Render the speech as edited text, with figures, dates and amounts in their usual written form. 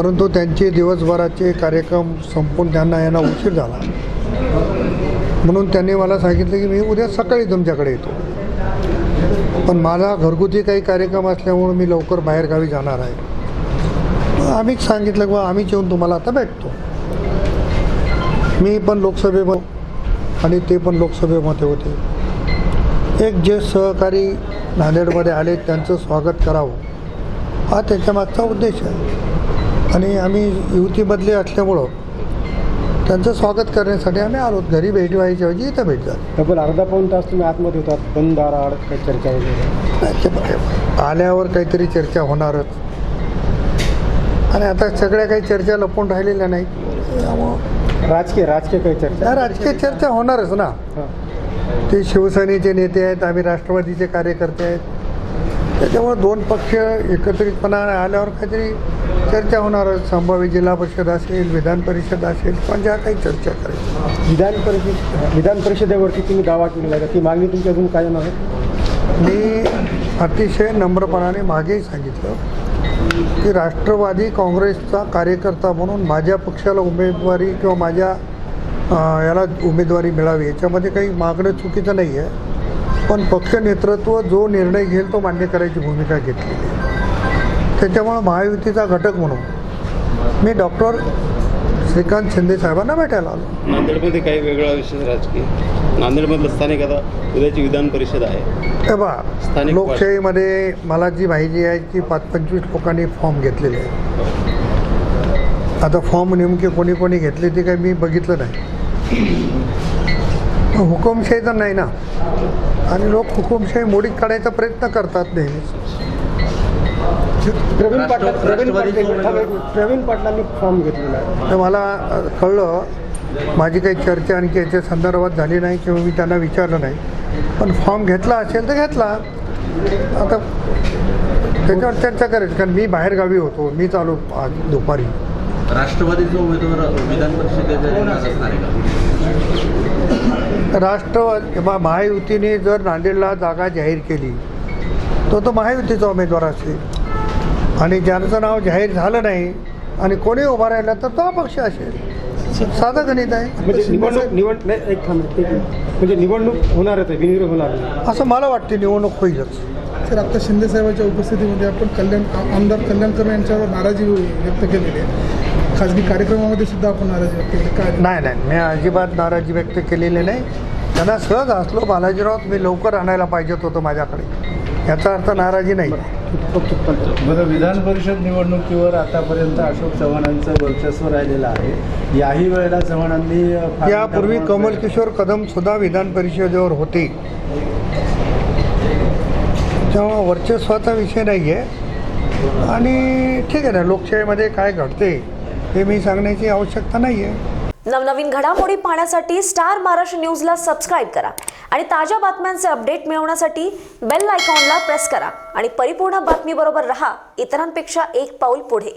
परंतु त्यांचे दिवसभराचे कार्यक्रम संपून त्यांना यांना उशीर झाला, म्हणून त्यांनी मला सांगितलं की मी उद्या सकाळी तुमच्याकडे येतो. पण माझा घरगुती काही कार्यक्रम असल्यामुळे मी लवकर बाहेरगावी जाणार आहे. आम्हीच सांगितलं की आम्हीच येऊन तुम्हाला आता भेटतो. मी पण लोकसभेमध्ये आणि ते पण लोकसभेमध्ये होते. एक जे सहकारी नांदेडमध्ये आले त्यांचं स्वागत करावं हा त्याच्यामागचा उद्देश आहे. आणि आम्ही युतीमधले असल्यामुळं त्यांचं स्वागत करण्यासाठी आम्ही आलो. घरी भेट व्हायच्या ऐवजी इथं भेट झाली. तब्बल अर्धा पाऊण तास तुम्ही आतमध्ये होतात, बंद दाराआड काही चर्चा वगैरे आल्यावर काहीतरी चर्चा होणारच. आणि आता सगळ्या काही चर्चा लपून राहिलेल्या नाही. राजकीय काही चर्चा राजकीय चर्चा होणारच ना. ते शिवसेनेचे नेते आहेत, आम्ही राष्ट्रवादीचे कार्यकर्ते आहेत. त्याच्यामुळे दोन पक्ष एकत्रितपणा आल्यावर काहीतरी चर्चा होणारच. संभाव्य जिल्हा परिषद असेल, विधान परिषद असेल, पण ज्या काही चर्चा करायची. विधान परिषदेवरती तुम्ही दावा केलेला आहे, ती मागणी तुमची अजून काय आहे? मी अतिशय नम्रपणाने मागेही सांगितलं की राष्ट्रवादी काँग्रेसचा कार्यकर्ता म्हणून माझ्या पक्षाला उमेदवारी किंवा माझ्या याला उमेदवारी मिळावी याच्यामध्ये काही मागणं चुकीचं नाही आहे. पण पक्ष नेतृत्व जो निर्णय घेईल तो मान्य करायची भूमिका घेतलेली आहे. त्याच्यामुळं महायुतीचा घटक म्हणून मी डॉक्टर श्रीकांत शिंदे साहेबांना भेटायला आलो. नांदेडमध्ये काही वेगळा विषय राजकीय. नांदेडमधलं स्थानिक आता उद्याची विधान परिषद आहे. तेव्हा लोकशाहीमध्ये मला जी माहिती आहे की 25 लोकांनी फॉर्म घेतलेले आहे. आता फॉर्म नेमके कोणी कोणी घेतले ते काही मी बघितलं नाही. हुकुमशाही तर नाही ना. आणि लोक हुकुमशाही मोडीत काढायचा प्रयत्न करतात नेहमीच. प्रवीण पाटलांनी फॉर्म घेतलेला आहे. तर मला कळलं, माझी काही चर्चा आणखी याच्या संदर्भात झाली नाही किंवा मी त्यांना विचारलं नाही. पण फॉर्म घेतला असेल तर घेतला. आता त्याच्यावर चर्चा करायची, कारण मी बाहेरगावी होतो. मी चालू आज दुपारी. राष्ट्रवादीचा उमेदवार विधान परिषदेच्या असणार आहे का? राष्ट्रवादी महायुतीने जर नांदेडला जागा जाहीर केली तो महायुतीचा उमेदवार असेल. आणि ज्यांचं नाव जाहीर झालं नाही आणि कोणी उभा राहिला तर तो अपक्ष असेल. साधं गणित आहे. म्हणजे निवडणूक होणारच आहे, बिनविरोध होणार असं मला वाटते. निवडणूक होईलच. सर, आता शिंदे साहेबांच्या उपस्थितीमध्ये आपण आमदार कल्याणकर यांच्यावर नाराजी व्यक्त केलेली आहे. खाजगी कार्यक्रमामध्ये सुद्धा आपण नाराजी व्यक्त केली. काय नाही, मी अजिबात नाराजी व्यक्त केलेली नाही. त्यांना सहज असलो, बालाजीराव मी लवकर आणायला पाहिजेत होतं माझ्याकडे, याचा अर्थ नाराजी नाही. बरं, विधान परिषद निवडणुकीवर आतापर्यंत अशोक चव्हाणांचं वर्चस्व राहिलेलं आहे. याही वेळेला चव्हाणांनी यापूर्वी कमल किशोर कदम सुद्धा विधान परिषदेवर होते. तेव्हा वर्चस्वाचा विषय नाही आहे. आणि ठीक आहे ना, लोकशाहीमध्ये काय घडते हे मी सांगण्याची आवश्यकता नाही आहे. नवनवीन घडामोडी पाहण्यासाठी स्टार महाराष्ट्र न्यूजला सबस्क्राईब करा आणि ताज्या बातम्यांचे अपडेट मिळवण्यासाठी बेल आयकॉनला प्रेस करा आणि परिपूर्ण बातमीबरोबर रहा, इतरांपेक्षा एक पाऊल पुढे.